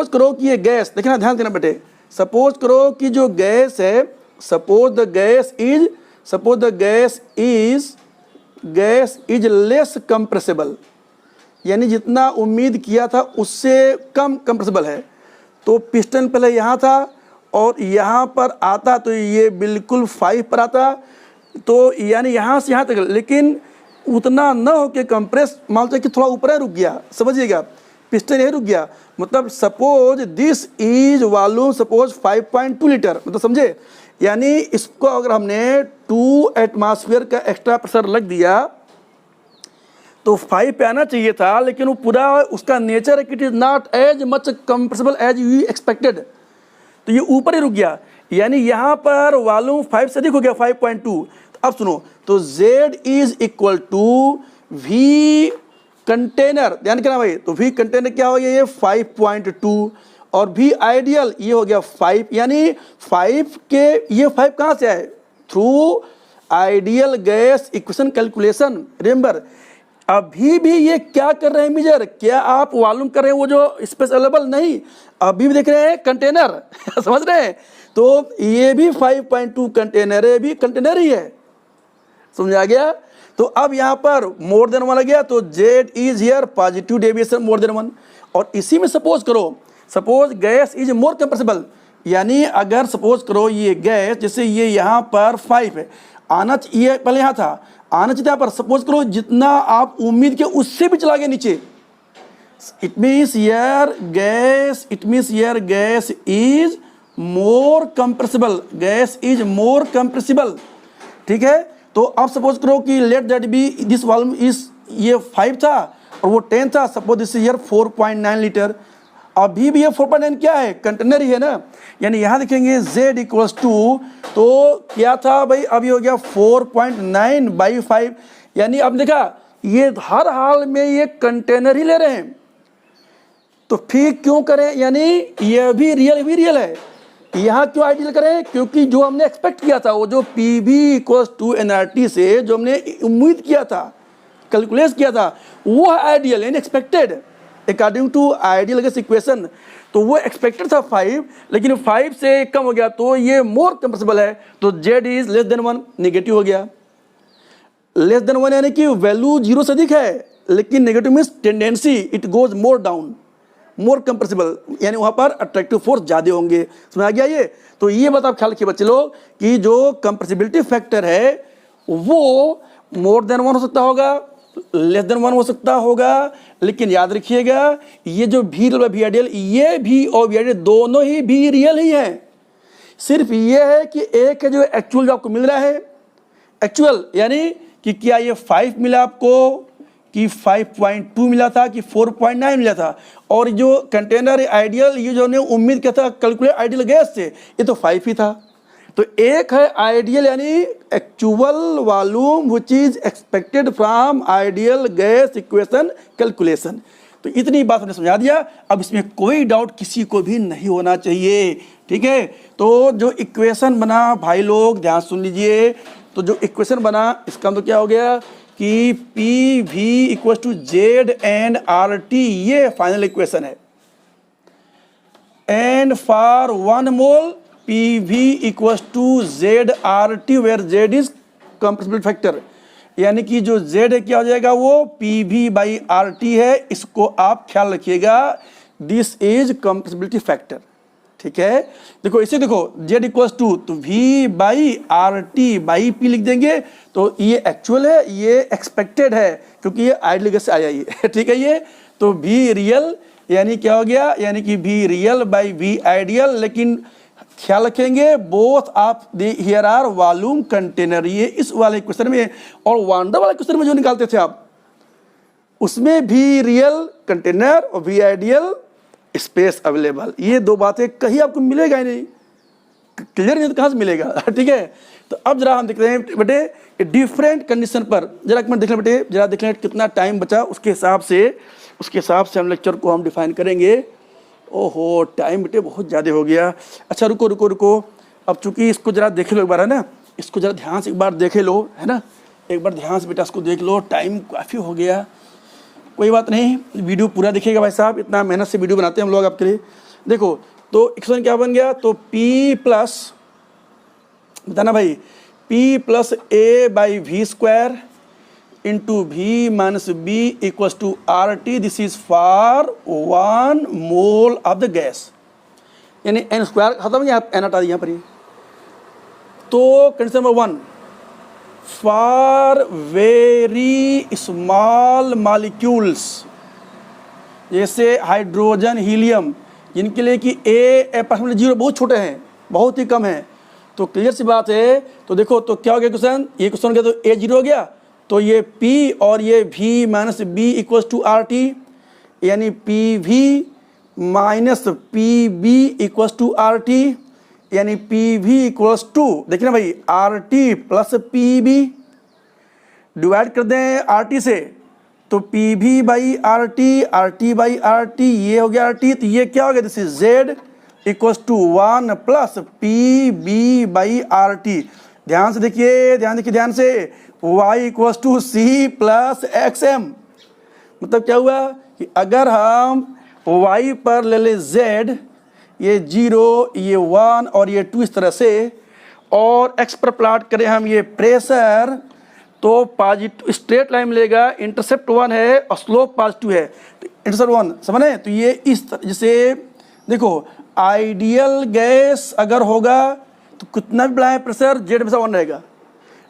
करो कि ये गैस, देखना ध्यान देना बेटे, सपोज करो कि जो गैस है, suppose the gas is less compressible, यानी जितना उम्मीद किया था उससे कम कंप्रेसिबल है। तो पिस्टन पहले यहाँ था और यहाँ पर आता तो ये बिल्कुल 5 पर आता, तो यानी यहाँ से यहाँ तक, लेकिन उतना न हो के कंप्रेस, मान लो कि थोड़ा ऊपर रुक गया, समझिएगा, पिस्टन यही रुक गया। मतलब suppose this is volume suppose 5.2 litre, मतलब समझे। यानी इसको अगर हमने 2 एटमॉस्फेयर का एक्स्ट्रा प्रेशर लग दिया तो 5 पे आना चाहिए था, लेकिन वो पूरा उसका नेचर है कि it is not as much compressible as you expected, तो ये ऊपर ही रुक गया। यानी यहाँ पर वॉल्यूम 5 से अधिक हो गया, 5.2। अब सुनो, तो Z is equal to V container, ध्यान करना भाई, तो V कंटेनर क्या हो गया, ये 5.2, और V आइडियल ये हो गया 5। यानी 5 के ये 5 कहाँ से आए, through ideal gas equation calculation. Remember, अभी भी ये क्या कर रहे हैं मेजर, क्या आप वॉल्यूम कर रहे हैं वो जो स्पेस अवेलेबल, नहीं, अभी भी देख रहे हैं कंटेनर समझ रहे हैं, तो ये भी 5.2 कंटेनर है, ये भी कंटेनर ही है, समझ आ गया। तो अब यहाँ पर मोर देन 1 आ गया, तो Z is here positive deviation more than 1। और इसी में सपोज करो, suppose gas is more compressible, यानी अगर सपोज करो ये गैस, जैसे ये यहाँ पर 5 है, आना चाहिए पहले यहाँ था, आना चाहिए यहाँ पर, सपोज करो जितना आप उम्मीद के उससे भी चला गया नीचे, इट मीन्स यार गैस, इट मीन्स यार gas is more compressible, gas is more compressible, ठीक है। तो आप सपोज करो कि let that be this volume is, ये 5 था और वो 10 था, सपोज दिस ईयर 4.9 लीटर, अभी भी ये 4.9 क्या है, कंटेनर ही है ना, यानी यहाँ देखेंगे z इक्वल्स टू, तो क्या था भाई, अभी हो गया 4.9/5, यानी अब देखा ये हर हाल में ये कंटेनर ही ले रहे हैं, तो फिर क्यों करें, यानी ये भी रियल है, यहाँ क्यों आइडियल करें, क्योंकि जो हमने एक्सपेक्ट किया था, वो जो PV इक्वल्स टू nRT से जो हमने उम्मीद किया था, कैलकुलेट किया था, वो आइडियल यानी expected according to ideal gas equation, तो वो एक्सपेक्टेड था 5, लेकिन 5 से कम हो गया, तो ये मोर कंप्रेसिबल है, तो Z is less than 1, negative हो गया, लेस देन 1 यानी कि वैल्यू 0 से अधिक है, लेकिन negative means tendency it goes more down, more compressible, यानी वहाँ पर अट्रैक्टिव फोर्स ज़्यादा होंगे, समझ आ गया ये। तो ये बात आप ख्याल रखिए बच्चे लोग कि जो कंप्रेसिबिलिटी फैक्टर है वो मोर देन 1 हो सकता होगा, लेस देन 1 हो सकता होगा, लेकिन याद रखिएगा ये जो भी रियल वी आइडियल, ये भी और वी आइडियल दोनों ही भी रियल ही है, सिर्फ ये है कि एक है जो एक्चुअल जो आपको मिल रहा है, एक्चुअल यानी कि क्या ये 5 मिला आपको, कि 5.2 मिला था, कि 4.9 मिला था, और जो कंटेनर आइडियल, ये जो हमने उम्मीद किया था कैलकुलेट आइडियल गैस से, ये तो 5 ही था। तो एक है आइडियल यानी actual volume which is expected from ideal gas equation calculation. तो इतनी बात हमने समझा दिया, अब इसमें कोई डाउट किसी को भी नहीं होना चाहिए, ठीक है। तो जो इक्वेशन बना भाई लोग ध्यान सुन लीजिए, तो जो इक्वेशन बना इसका तो क्या हो गया कि PV equal to Z and RT, ये फाइनल इक्वेशन है, and for 1 mole PV equal to ZRT where Z is compressibility factor, यानी कि जो Z है क्या हो जाएगा, वो PV/RT है, इसको आप ख्याल रखिएगा, दिस इज कंप्रेसिबिलिटी फैक्टर, ठीक है। देखो इसे देखो Z इक्वल्स टू, तो V/RT/P लिख देंगे, तो ये एक्चुअल है, ये एक्सपेक्टेड है, क्योंकि ये आइडियल गैस से आया ही ठीक है ये, तो V रियल यानी क्या हो गया, यानी कि V real by V ideal, लेकिन ख्याल रखेंगे बोथ आप हियर आर वॉल्यूम कंटेनर, ये इस वाले क्वेश्चन में, और वांडर वाले क्वेश्चन में जो निकालते थे आप, उसमें V रियल कंटेनर और V आइडियल स्पेस अवेलेबल, ये दो बातें कहीं आपको मिलेगा ही नहीं, क्लियर नहीं तो कहाँ से मिलेगा ठीक है। तो अब जरा हम देख रहे हैं बेटे डिफरेंट कंडीशन पर, जरा एक मिनट देख लें बेटे, जरा देख लें कितना टाइम बचा, उसके हिसाब से हम लेक्चर को हम डिफाइन करेंगे। ओहो टाइम बेटे बहुत ज़्यादा हो गया, अच्छा रुको, अब चूंकि इसको जरा देख लो एक बार, है ना, इसको जरा ध्यान से एक बार देखे लो, है ना, एक बार ध्यान से बेटा इसको देख लो, टाइम काफ़ी हो गया, कोई बात नहीं, वीडियो पूरा देखिएगा भाई साहब, इतना मेहनत से वीडियो बनाते हैं हम लोग आपके लिए। देखो तो इक्वेशन क्या बन गया, तो P प्लस बताना भाई, P plus A/V² into V minus B equals to RT, this is for 1 mole of the gas, यानी N स्क्वायर खत्म गया, N हटा दिया यहाँ पर। तो condition number 1, for very small molecules जैसे हाइड्रोजन हीलियम, जिनके लिए कि A अप्रॉक्सिमेटली 0 बहुत छोटे हैं, बहुत ही कम है, तो क्लियर सी बात है। तो देखो तो क्या हो गया क्वेश्चन, ये क्वेश्चन हो गया, तो A 0 हो गया, तो ये P और ये V minus B equals to RT, यानी PV minus PB equals to RT, यानी PV इक्वल्स टू, देखिए ना भाई, RT प्लस PB, डिवाइड कर दें RT से, तो PV/RT, RT/RT, ये हो गया RT, तो ये क्या हो गया, this is Z equals to 1 plus PB/RT। ध्यान से देखिए, ध्यान से, Y equals to C plus XM, मतलब क्या हुआ कि अगर हम y पर ले लें z, ये 0, ये 1 और ये 2 इस तरह से, और x पर प्लाट करें हम ये प्रेशर, तो पॉजिटिव स्ट्रेट लाइन मिलेगा, इंटरसेप्ट 1 है और स्लोप पॉजिटिव है, तो इंटरसेप्ट 1 समझे। तो ये इस तरह, जैसे देखो आइडियल गैस अगर होगा तो कितना भी बढ़ाएं प्रेशर जेड हमेशा 1 रहेगा,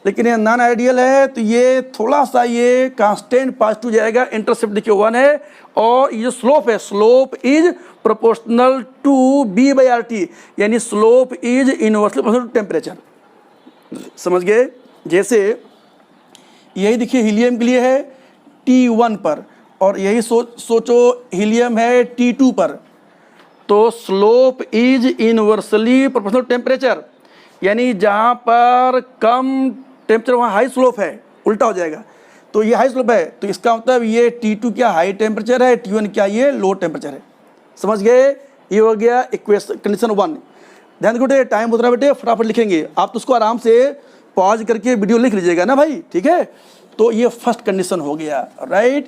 लेकिन ये नॉन आइडियल है तो ये थोड़ा सा ये कांस्टेंट पॉजिटिव जाएगा, इंटरसेप्ट देखिए 1 है, और ये जो स्लोप है, slope is proportional to B by R T, यानी slope is inversely proportional to temperature. समझ गए। जैसे यही देखिए हीलियम के लिए है T1 पर, और यही सोचो हीलियम है T2 पर, तो slope is inversely proportional temperature, यानी जहाँ पर कम टेम्परेचर वहाँ हाई स्लोप है, उल्टा हो जाएगा। तो ये हाई स्लोप है, तो इसका मतलब ये T2 क्या हाई टेम्परेचर है, T1 क्या ये लो टेम्परेचर है। समझ गए। ये हो गया इक्वेशन कंडीशन 1। ध्यान रखो, टाइम होता है बेटे, फटाफट लिखेंगे आप, तो उसको आराम से पॉज करके वीडियो लिख लीजिएगा ना भाई, ठीक है। तो ये फर्स्ट कंडीशन हो गया, राइट।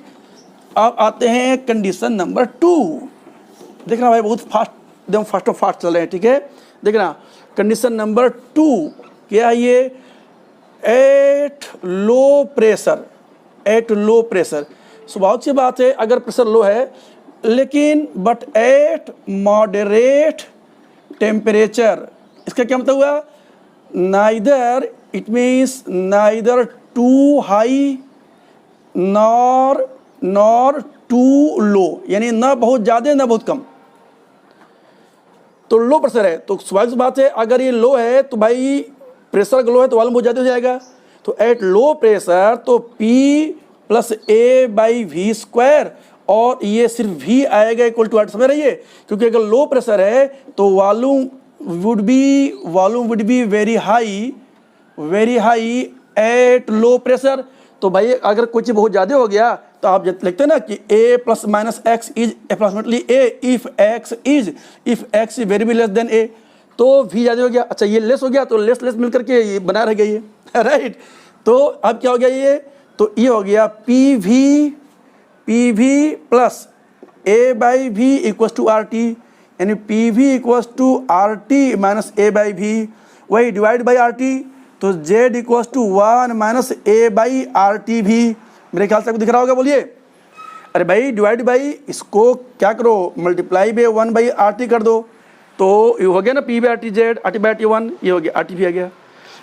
अब आते हैं कंडीशन नंबर 2। देखना भाई बहुत फास्ट, एकदम फास्ट और फास्ट चल रहे हैं, ठीक है। देखना कंडीशन नंबर 2 क्या है ये, eight low pressure, eight low pressure. स्वाभाविक सी बात है अगर प्रेशर लो है, लेकिन बट एट मॉडरेट टेम्परेचर, इसका क्या मतलब हुआ, neither, it means neither too high nor too low, यानी ना बहुत ज़्यादा ना बहुत कम, तो लो प्रेशर है। तो स्वाभाविक बात है अगर ये लो है तो भाई प्रेशर लो है तो वॉल्यूम बहुत ज़्यादा हो जाएगा। तो एट लो प्रेशर तो P plus A by V square, और ये सिर्फ V आएगा इक्वल टू आर, समझ रही है, क्योंकि अगर लो प्रेशर है तो volume would be very high at low pressure. तो भाई अगर कुछ बहुत ज़्यादा हो गया तो आप लिखते हैं ना कि A plus minus x is approximately A if x is very B less then A, तो V ज़्यादा हो गया। अच्छा ये लेस हो गया तो लेस मिल करके ये बना रह गया ये, राइट। तो अब क्या हो गया ये, तो ये हो गया PV plus A by V equals to are T, यानी PV इक्वल्स टू आर टी माइनस A बाई वी, वही डिवाइड बाई आर टी, तो Z equals to 1 minus A by R T भी। मेरे ख्याल से आपको दिख रहा होगा, बोलिए। अरे भाई डिवाइड बाई, इसको क्या करो multiply by 1 by R T कर दो, तो ये हो गया ना P by R T Z, R T by T 1, ये हो गया आर टी भी आ गया,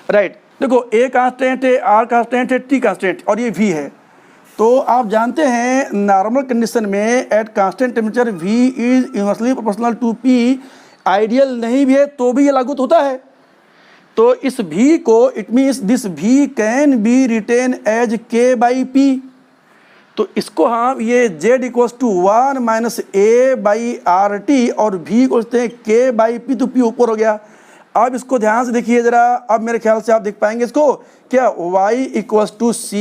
राइट। देखो A कांस्टेंट है, R कांस्टेंट है, T कांस्टेंट और ये V है। तो आप जानते हैं नॉर्मल कंडीशन में at constant temperature V is inversely proportional to P, ideal नहीं भी है तो भी ये लागू होता है। तो इस V को, it means this V can be written as K by P, तो इसको हम ये Z equals to 1 minus A by R T और V को लिखते हैं K बाई P, तो P ऊपर हो गया। अब इसको ध्यान से देखिए जरा, अब मेरे ख्याल से आप देख पाएंगे इसको, क्या y equals to C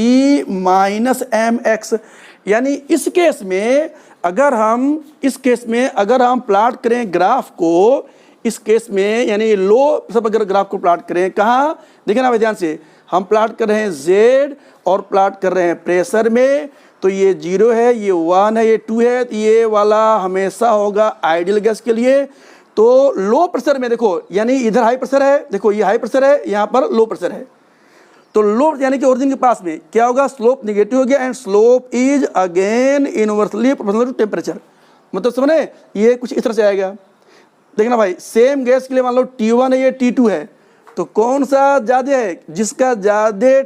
minus M X, यानी इस केस में अगर हम प्लाट करें ग्राफ को, इस केस में यानी लो सब अगर ग्राफ को प्लाट करें, कहाँ देखें ना भाई ध्यान से, हम प्लाट कर रहे हैं Z और प्लाट कर रहे हैं प्रेशर में, तो ये 0 है, ये 1 है, ये 2 है, तो ये वाला हमेशा होगा आइडियल गैस के लिए। तो लो प्रेशर में देखो, यानी इधर हाई प्रेशर है, देखो ये हाई प्रेशर है, यहाँ पर लो प्रेशर है, तो लो यानी कि ओरिजिन के पास में क्या होगा, स्लोप निगेटिव हो गया, and slope is again inversely proportional to temperature. मतलब समझे, ये कुछ इस तरह से आएगा। देखना भाई सेम गैस के लिए मान लो T1 है, ये T2 है, तो कौन सा ज़्यादा है, जिसका ज़्यादा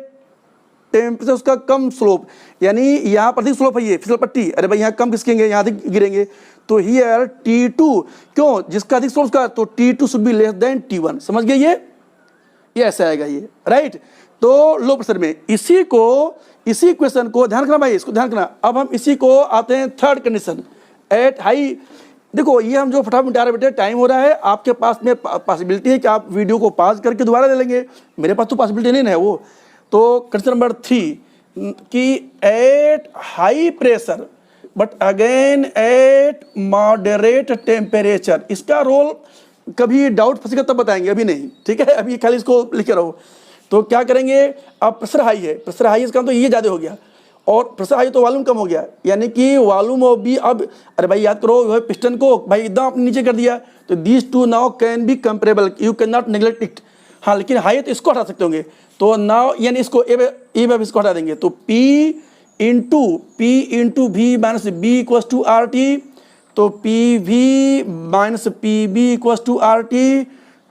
टेम्परेचर उसका कम स्लोप, यानी यहाँ पर अधिक स्लोप है ये फिसल पट्टी, अरे भाई यहाँ कम खिसकेंगे, यहाँ अधिक गिरेंगे, तो हियर T2, क्यों, जिसका अधिक स्लोप का, तो T2 should be less then T1। समझ गए ये ऐसा आएगा ये, राइट। तो लो प्रेशर में इसी इक्वेशन को ध्यान रखना भाई, इसको ध्यान रखना। अब हम इसी को आते हैं थर्ड कंडीशन एट हाई। देखो ये हम जो फटाफट मिटा रहे बेटे, टाइम हो रहा है, आपके पास में पॉसिबिलिटी है कि आप वीडियो को पॉज करके दोबारा ले लेंगे, मेरे पास तो पॉसिबिलिटी नहीं है वो। तो कंडीशन नंबर 3 कि at high pressure but again eight moderate temperature, इसका रोल कभी डाउट फंसेगा तब बताएंगे, अभी नहीं, ठीक है, अभी खाली इसको लिखे रहो। तो क्या करेंगे, अब प्रेशर हाई है, प्रेशर हाई इसका तो ये ज़्यादा हो गया, और प्रेशर हाई तो वॉल्यूम कम हो गया, यानी कि वॉल्यूम ऑफ बी अब, अरे भाई याद करो पिस्टन को भाई एकदम आपने नीचे कर दिया, तो these two now can be comparable, you can not neglect it. हाँ लेकिन हाई तो इसको हटा सकते होंगे, तो नाउ यानी इसको ए बाय इसको हटा देंगे, तो P into V minus B equals to are T, तो P V minus P B equals to are T,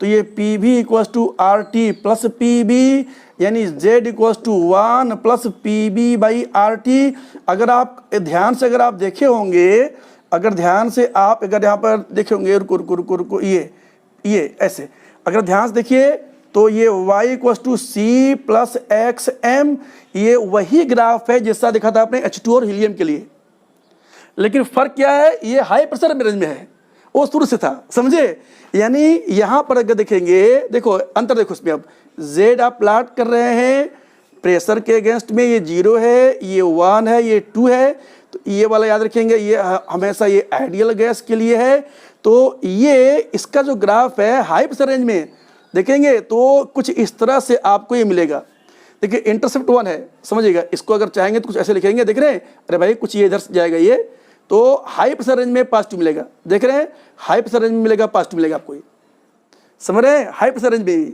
तो ये P V equals to are T plus P B, यानी z equals to 1 plus P B by R T. अगर आप ध्यान से अगर आप देखे होंगे, अगर ध्यान से आप अगर यहाँ पर देखे होंगे, रुको ये ऐसे अगर ध्यान से देखिए तो ये y equals to C plus X M, ये वही ग्राफ है जैसा देखा था आपने H2 और हीलियम के लिए, लेकिन फर्क क्या है, ये हाई प्रेशर रेंज में है, वो शुरू से था, समझे। यानी यहाँ पर अगर देखेंगे, देखो अंतर देखो इसमें, अब z आप प्लाट कर रहे हैं प्रेशर के अगेंस्ट में, ये 0 है, ये 1 है, ये 2 है, तो ये वाला याद रखेंगे, ये हमेशा ये आइडियल गैस के लिए है। तो ये इसका जो ग्राफ है हाई प्रेशर रेंज में देखेंगे तो कुछ इस तरह से आपको ये मिलेगा। देखिए इंटरसेप्ट 1 है, समझिएगा, इसको अगर चाहेंगे तो कुछ ऐसे लिखेंगे, देख रहे हैं, अरे भाई कुछ ये इधर जाएगा ये, तो हाई प्रेशर रेंज में पॉजिटिव मिलेगा, देख रहे हैं, हाई प्रेशर रेंज में मिलेगा पॉजिटिव मिलेगा, आपको ये समझ रहे हैं, हाई प्रेशर रेंज में।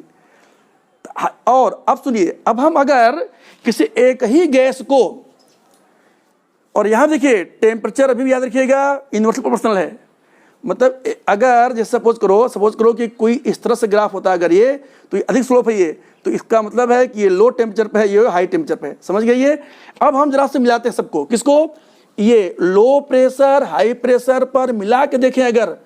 और अब सुनिए, अब हम अगर किसी एक ही गैस को, और यहाँ देखिए टेम्परेचर अभी भी याद रखिएगा इन्वर्सली प्रोपोर्शनल है, मतलब अगर जैसे सपोज करो कि कोई इस तरह से ग्राफ होता है, अगर ये तो ये अधिक स्लोप है ये, तो इसका मतलब है कि ये लो टेम्परेचर पे है, ये हाई टेम्परेचर पे है, समझ गए ये। अब हम जरा से मिलाते हैं सबको, किसको, ये लो प्रेशर हाई प्रेशर पर मिला के देखें अगर,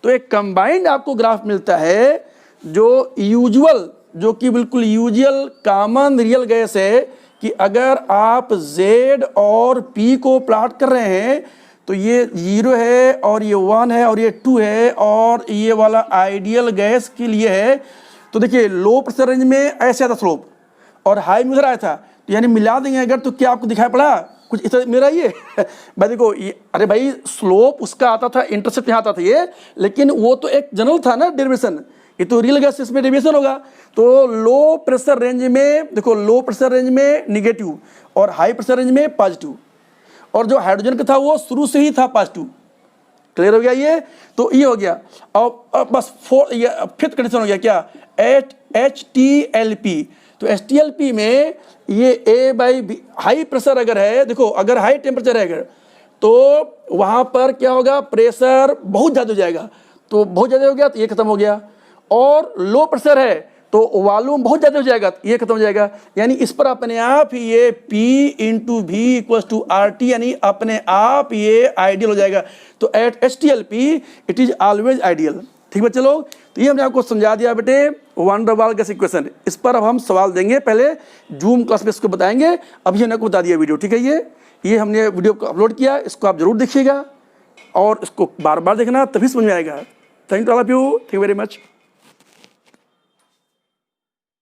तो एक कंबाइंड आपको ग्राफ मिलता है जो यूजुअल, जो कि बिल्कुल यूजुअल कॉमन रियल गैस है, कि अगर आप Z और P को प्लॉट कर रहे हैं तो ये 0 है और ये 1 है और ये 2 है, और ये वाला आइडियल गैस के लिए है। तो देखिए लो प्रेशर रेंज में ऐसे आता स्लोप और हाई में उधर आया था, तो यानी मिला देंगे अगर, तो क्या आपको दिखाई पड़ा कुछ इस तरह मेरा ये भाई देखो ये, अरे भाई स्लोप उसका आता था, इंटरसेप्ट यहाँ आता था ये, लेकिन वो तो एक जनरल था ना डेरिवेशन, ये तो रियल गैस इसमें डेविएशन होगा। तो लो प्रेशर रेंज में देखो, लो प्रेशर रेंज में निगेटिव और हाई प्रेशर रेंज में पॉजिटिव, और जो हाइड्रोजन का था वो शुरू से ही था पॉजिटिव। क्लियर हो गया ये, तो ये हो गया। और बस फिफ्थ कंडीशन हो गया क्या, HTLP। तो HTLP में ये A by B, high pressure अगर है, देखो अगर हाई टेम्परेचर है अगर, तो वहाँ पर क्या होगा, प्रेशर बहुत ज़्यादा हो जाएगा, तो बहुत ज़्यादा हो गया तो ये खत्म हो गया। और लो प्रेशर है तो वॉल्यूम बहुत ज़्यादा हो जाएगा, ये खत्म हो जाएगा। यानी इस पर अपने आप ही ये P into V equals to are T, यानी अपने आप ये आइडियल हो जाएगा। तो at HTLP it is always ideal. ठीक बच्चे लोग, तो ये हमने आपको समझा दिया बेटे वन डर वाल गैस इक्वेशन। इस पर अब हम सवाल देंगे, पहले जूम क्लास में इसको बताएंगे, अभी हमने आपको बता दिया वीडियो। ठीक है, ये हमने वीडियो को अपलोड किया, इसको आप जरूर देखिएगा और इसको बार बार देखना, तभी समझ में आएगा। Thank you all of you, thank you very much.